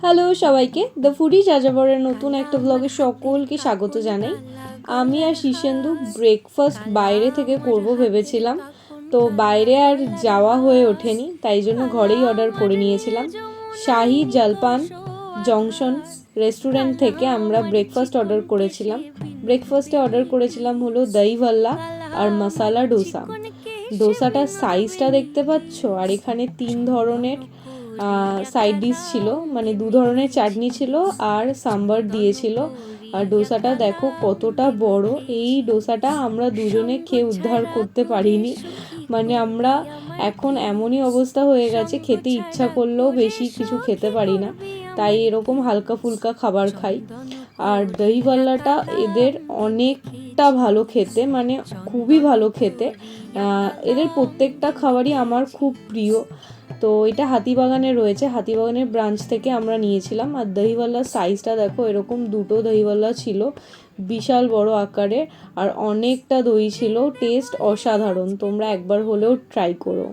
Hello সবাইকে, the foodie যাযাবরের নতুন একটা ব্লগে সকলকে স্বাগত জানাই। আমি আর শীর্ষেন্দু ব্রেকফাস্ট বাইরে থেকে করব ভেবেছিলাম, তো বাইরে আর যাওয়া হয়ে ওঠেনি, তাই জন্য ঘরেই অর্ডার করে নিয়েছিলাম। শাহি জলপান জংশন রেস্টুরেন্ট থেকে আমরা ব্রেকফাস্ট অর্ডার করেছিলাম। ব্রেকফাস্টে অর্ডার করেছিলাম হলো দই ভাল্লা আর মশালা ডোসা। ডোসাটার সাইজটা দেখতে পাচ্ছ, আর এখানে 3 ধরনের সাইড ডিশ ছিল, মানে 2 ধরনের চাটনি ছিল আর সাম্বার দিয়েছিল। আর ডোসাটা দেখো কতটা বড়। এই ডোসাটা আমরা দুজনে খেয়ে উদ্ধার করতে পারিনি, মানে আমরা এখন এমনই অবস্থা হয়ে গেছে, খেতে ইচ্ছা করলেও বেশি কিছু খেতে পারি না, তাই এরকম হালকা ফুলকা খাবার খাই। আর দহিভাল্লাটা এদের অনেকটা ভালো খেতে, মানে খুবই ভালো খেতে। এদের প্রত্যেকটা খাবারই আমার খুব প্রিয়। তো এটা হাতিবাগানে রয়েছে, হাতিবাগানের ব্রাঞ্চ থেকে আমরা নিয়েছিলাম। আর দহিভাল্লার সাইজটা দেখো, এরকম 2টো দহিভাল্লা ছিল, বিশাল বড় আকারে, আর অনেকটা দই ছিল। টেস্ট অসাধারণ, তোমরা একবার হলেও ট্রাই করো।